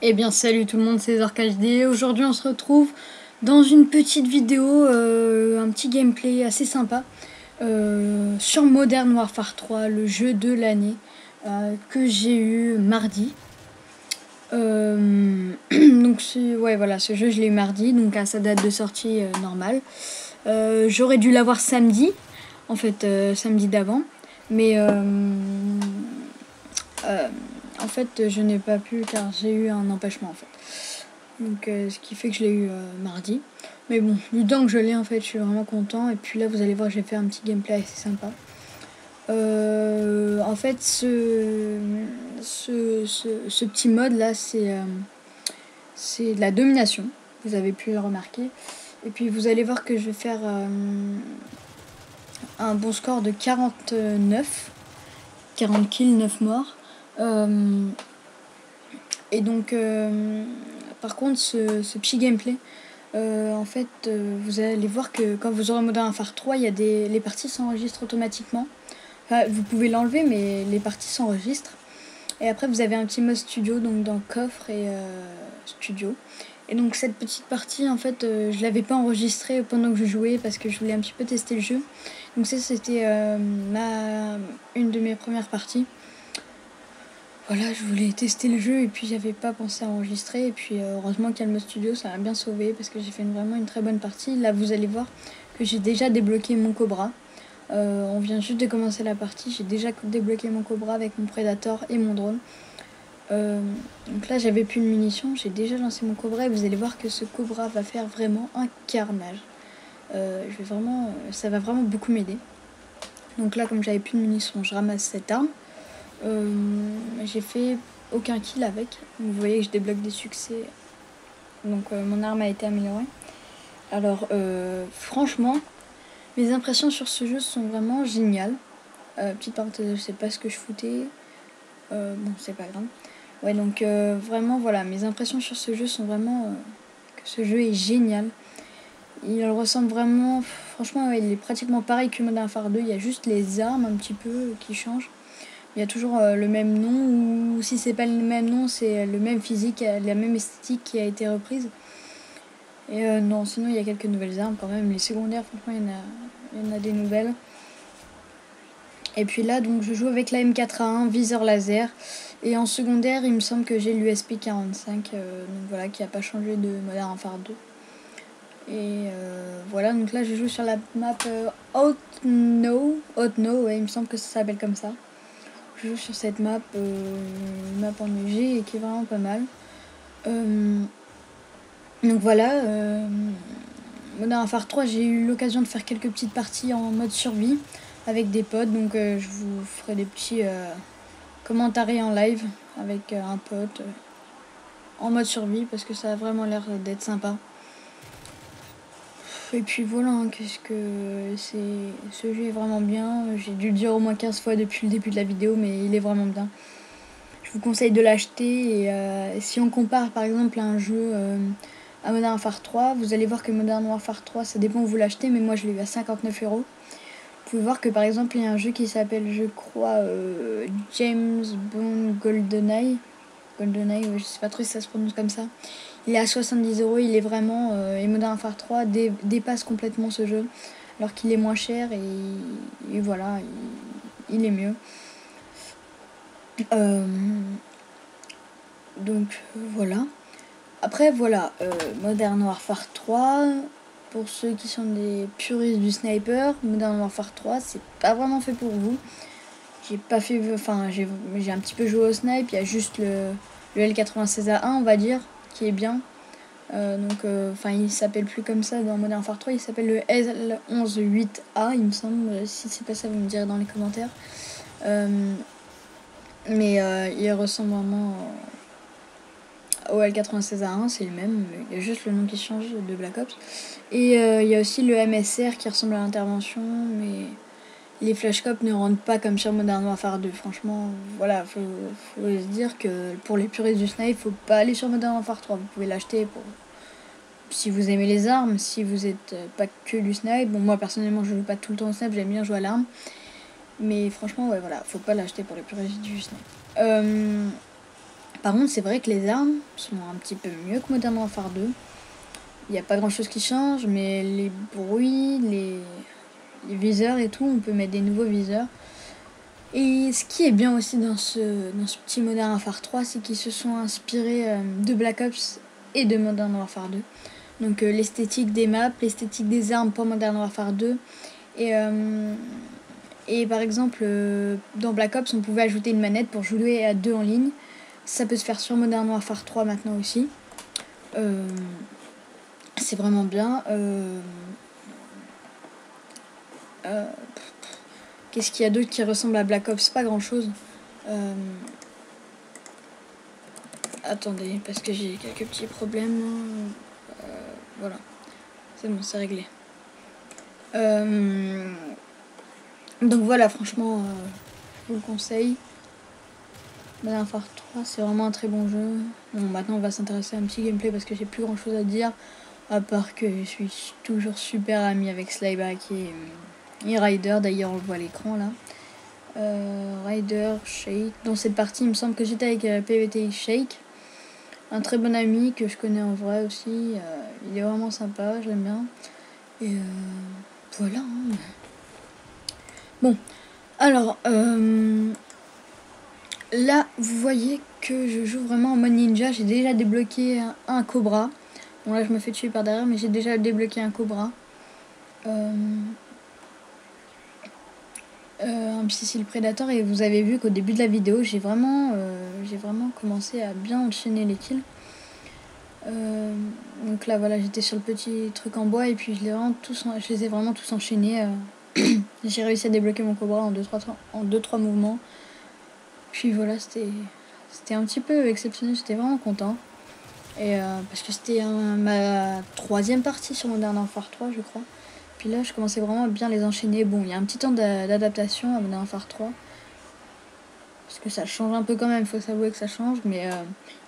Eh bien salut tout le monde, c'est ZorkHD. Aujourd'hui on se retrouve dans une petite vidéo, un petit gameplay assez sympa sur Modern Warfare 3, le jeu de l'année que j'ai eu mardi. Donc ouais voilà, ce jeu je l'ai eu mardi, donc à sa date de sortie normale. J'aurais dû l'avoir samedi, en fait samedi d'avant, mais en fait je n'ai pas pu car j'ai eu un empêchement en fait. Donc ce qui fait que je l'ai eu mardi. Mais bon, du temps que je l'ai en fait, je suis vraiment content. Et puis là vous allez voir, j'ai fait un petit gameplay assez sympa. En fait ce petit mode là c'est de la domination. Vous avez pu le remarquer. Et puis vous allez voir que je vais faire un bon score de 49. 40 kills, 9 morts. Et donc par contre ce petit gameplay, en fait vous allez voir que quand vous aurez Modern Warfare 3, les parties s'enregistrent automatiquement. Enfin, vous pouvez l'enlever mais les parties s'enregistrent. Et après vous avez un petit mode studio, donc dans coffre et studio. Et donc cette petite partie en fait je l'avais pas enregistrée pendant que je jouais parce que je voulais un petit peu tester le jeu. Donc ça c'était une de mes premières parties. Voilà, je voulais tester le jeu et puis j'avais pas pensé à enregistrer. Et puis heureusement qu'il y a le mode studio, ça m'a bien sauvé parce que j'ai fait vraiment une très bonne partie. Là vous allez voir que j'ai déjà débloqué mon Cobra. On vient juste de commencer la partie, j'ai déjà débloqué mon Cobra avec mon Predator et mon drone. Donc là j'avais plus de munitions, j'ai déjà lancé mon Cobra et vous allez voir que ce Cobra va faire vraiment un carnage. Ça va vraiment beaucoup m'aider. Donc là comme j'avais plus de munitions, je ramasse cette arme. J'ai fait aucun kill avec. Vous voyez que je débloque des succès. Donc mon arme a été améliorée. Alors franchement, mes impressions sur ce jeu sont vraiment géniales. Petite parenthèse, je sais pas ce que je foutais. Bon, c'est pas grave. Ouais, donc vraiment voilà, mes impressions sur ce jeu sont vraiment que ce jeu est génial. Il ressemble vraiment, franchement, ouais, il est pratiquement pareil que Modern Warfare 2. Il y a juste les armes un petit peu qui changent. Il y a toujours le même nom, ou si c'est pas le même nom, c'est le même physique, la même esthétique qui a été reprise. Et non, sinon il y a quelques nouvelles armes quand même. Les secondaires, franchement, il y en a des nouvelles. Et puis là, donc je joue avec la M4A1, viseur laser. Et en secondaire, il me semble que j'ai l'USP-45, donc voilà, qui n'a pas changé de Modern Warfare 2. Et voilà, donc là je joue sur la map Outno, ouais, il me semble que ça s'appelle comme ça. Je joue sur cette map, une map en EG et qui est vraiment pas mal. Donc voilà, Modern Warfare 3, j'ai eu l'occasion de faire quelques petites parties en mode survie avec des potes. Donc je vous ferai des petits commentaires en live avec un pote en mode survie parce que ça a vraiment l'air d'être sympa. Et puis voilà, ce jeu est vraiment bien. J'ai dû le dire au moins 15 fois depuis le début de la vidéo, mais il est vraiment bien. Je vous conseille de l'acheter. Et si on compare par exemple un jeu à Modern Warfare 3, vous allez voir que Modern Warfare 3, ça dépend où vous l'achetez, mais moi je l'ai eu à 59 €. Vous pouvez voir que par exemple il y a un jeu qui s'appelle, je crois, James Bond GoldenEye. GoldenEye, je sais pas trop si ça se prononce comme ça. Il est à 70 €, il est vraiment... et Modern Warfare 3 dépasse complètement ce jeu, alors qu'il est moins cher et voilà, il est mieux. Donc voilà. Après voilà, Modern Warfare 3, pour ceux qui sont des puristes du sniper, Modern Warfare 3 c'est pas vraiment fait pour vous. J'ai pas fait, enfin j'ai un petit peu joué au snipe, il y a juste le L96A1 on va dire, qui est bien. Il s'appelle plus comme ça dans Modern Warfare 3, il s'appelle le L118A il me semble. Si c'est pas ça, vous me direz dans les commentaires. Il ressemble vraiment au L96A1, c'est le même, il y a juste le nom qui change de Black Ops. Et il y a aussi le MSR qui ressemble à l'intervention, mais les flashcopes ne rentrent pas comme sur Modern Warfare 2. Franchement, voilà, faut se dire que pour les puristes du snipe, faut pas aller sur Modern Warfare 3. Vous pouvez l'acheter si vous aimez les armes, si vous êtes pas que du snipe. Bon, moi personnellement, je joue pas tout le temps au snipe, j'aime bien jouer à l'arme. Mais franchement, ouais, voilà, faut pas l'acheter pour les puristes du snipe. Par contre, c'est vrai que les armes sont un petit peu mieux que Modern Warfare 2. Il n'y a pas grand chose qui change, mais les bruits, les viseurs et tout, on peut mettre des nouveaux viseurs. Et ce qui est bien aussi dans ce petit Modern Warfare 3, c'est qu'ils se sont inspirés de Black Ops et de Modern Warfare 2. Donc l'esthétique des maps, l'esthétique des armes pour Modern Warfare 2. Et par exemple, dans Black Ops, on pouvait ajouter une manette pour jouer à 2 en ligne. Ça peut se faire sur Modern Warfare 3 maintenant aussi. C'est vraiment bien. Qu'est-ce qu'il y a d'autre qui ressemble à Black Ops? Pas grand chose. Attendez, parce que j'ai quelques petits problèmes. Voilà. C'est bon, c'est réglé. Donc voilà, franchement, je vous le conseille. Modern Warfare 3, c'est vraiment un très bon jeu. Bon, maintenant on va s'intéresser à un petit gameplay parce que j'ai plus grand chose à dire. À part que je suis toujours super ami avec Slyback et Ryder. D'ailleurs, on le voit à l'écran là. Ryder, Shake. Dans cette partie, il me semble que j'étais avec PVT Shake. Un très bon ami que je connais en vrai aussi. Il est vraiment sympa, je l'aime bien. Et voilà. Hein. Bon, alors, là, vous voyez que je joue vraiment en mode ninja. J'ai déjà débloqué un cobra. Bon, là, je me fais tuer par derrière, mais j'ai déjà débloqué un cobra. Un Psy Predator, et vous avez vu qu'au début de la vidéo, j'ai vraiment commencé à bien enchaîner les kills. Donc là, voilà, j'étais sur le petit truc en bois et puis je les ai vraiment tous enchaînés. J'ai réussi à débloquer mon cobra en 2-3 mouvements. Puis voilà, c'était un petit peu exceptionnel, j'étais vraiment content. Et parce que c'était ma 3e partie sur Modern Warfare 3, je crois. Puis là, je commençais vraiment à bien les enchaîner. Bon, il y a un petit temps d'adaptation à Modern Warfare 3. Parce que ça change un peu quand même, il faut s'avouer que ça change. Mais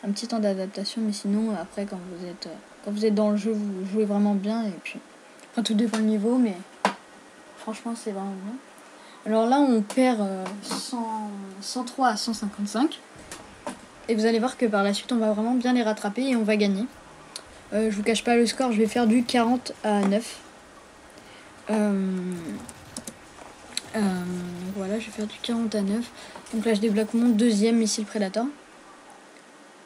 un petit temps d'adaptation. Mais sinon, après, quand vous êtes dans le jeu, vous jouez vraiment bien. Et puis, enfin, tout dépend du niveau, mais franchement, c'est vraiment bien. Alors là, on perd 103 à 155. Et vous allez voir que par la suite, on va vraiment bien les rattraper et on va gagner. Je vous cache pas le score, je vais faire du 40 à 9. Voilà, je vais faire du 40 à 9. Donc là, je débloque mon 2e missile Predator.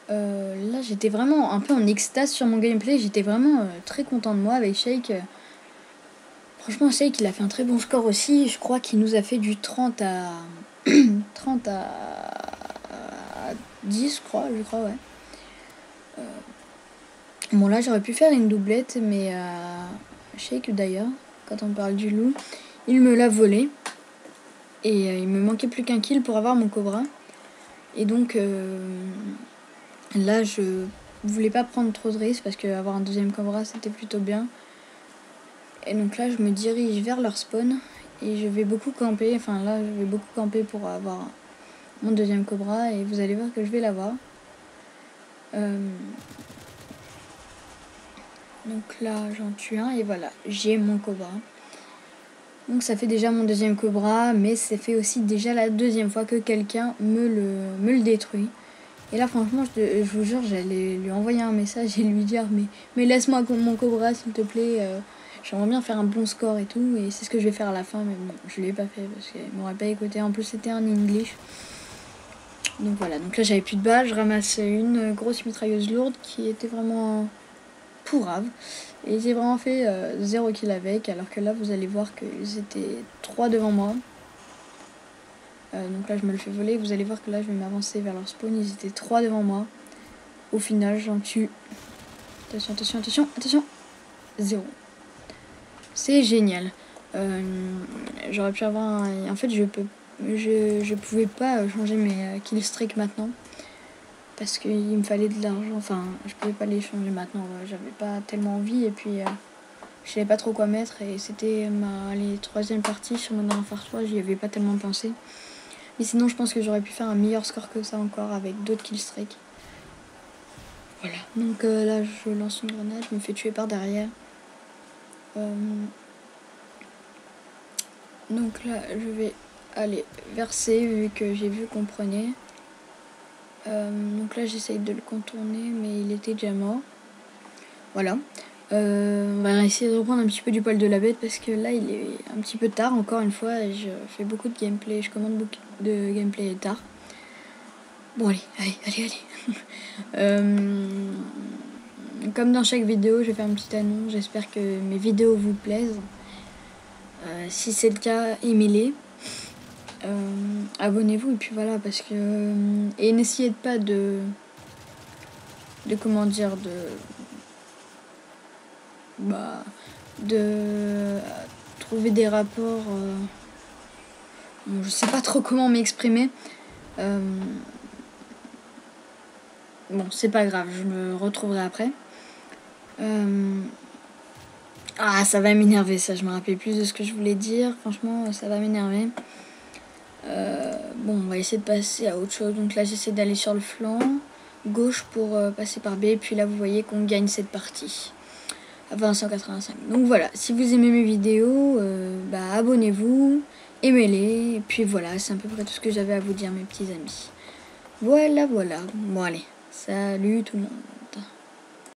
Là, j'étais vraiment un peu en extase sur mon gameplay. J'étais vraiment très content de moi avec Shake. Franchement, Shake, il a fait un très bon score aussi. Je crois qu'il nous a fait du 30 à 30 à 10, je crois, ouais. Bon, là, j'aurais pu faire une doublette, mais Shake, d'ailleurs, quand on parle du loup, il me l'a volé. Et il me manquait plus qu'un kill pour avoir mon cobra. Et donc, là, je voulais pas prendre trop de risques parce qu'avoir un 2e cobra, c'était plutôt bien. Et donc là, je me dirige vers leur spawn. Et je vais beaucoup camper. Enfin, là, je vais beaucoup camper pour avoir mon 2e cobra. Et vous allez voir que je vais l'avoir. Donc là, j'en tue un. Et voilà, j'ai mon cobra. Donc ça fait déjà mon 2e cobra. Mais ça fait aussi déjà la 2e fois que quelqu'un me le détruit. Et là, franchement, je vous jure, j'allais lui envoyer un message et lui dire mais laisse-moi mon cobra, s'il te plaît. J'aimerais bien faire un bon score et tout. Et c'est ce que je vais faire à la fin. Mais bon, je l'ai pas fait parce qu'il m'aurait pas écouté. En plus, c'était un English. Donc voilà. Donc là, j'avais plus de balles. Je ramasse une grosse mitrailleuse lourde qui était vraiment pourrave. Et j'ai vraiment fait 0 kill avec. Alors que là, vous allez voir qu'ils étaient 3 devant moi. Donc là, je me le fais voler. Vous allez voir que là, je vais m'avancer vers leur spawn. Ils étaient 3 devant moi. Au final, j'en tue. Attention, attention, attention, attention. 0. C'est génial. J'aurais pu avoir un... En fait, je pouvais pas changer mes kill streak maintenant. Parce qu'il me fallait de l'argent. Enfin, je pouvais pas les changer maintenant. J'avais pas tellement envie. Et puis, je savais pas trop quoi mettre. Et c'était les 3e parties sur Modern Warfare 3. J'y avais pas tellement pensé. Mais sinon, je pense que j'aurais pu faire un meilleur score que ça encore avec d'autres killstreaks. Voilà. Donc là, je lance une grenade, je me fais tuer par derrière. Donc là, je vais aller verser vu que j'ai vu qu'on prenait. Donc là j'essaye de le contourner, mais il était déjà mort. Voilà. On va essayer de reprendre un petit peu du poil de la bête parce que là il est un petit peu tard encore une fois et je fais beaucoup de gameplay, je commande beaucoup de gameplay tard. Bon allez. Comme dans chaque vidéo, je vais faire une petite annonce, j'espère que mes vidéos vous plaisent. Si c'est le cas, aimez-les. Abonnez-vous et puis voilà parce que et n'essayez pas de comment dire de trouver des rapports je sais pas trop comment m'exprimer. Bon, c'est pas grave, je me retrouverai après. Ah, ça va m'énerver, ça, je me rappelle plus de ce que je voulais dire. Franchement, ça va m'énerver. Bon, on va essayer de passer à autre chose. Donc là, j'essaie d'aller sur le flanc gauche pour passer par B. Et puis là, vous voyez qu'on gagne cette partie à 2085. Donc voilà, si vous aimez mes vidéos, abonnez-vous, aimez-les. Et puis voilà, c'est à peu près tout ce que j'avais à vous dire, mes petits amis. Voilà. Bon, allez, salut tout le monde.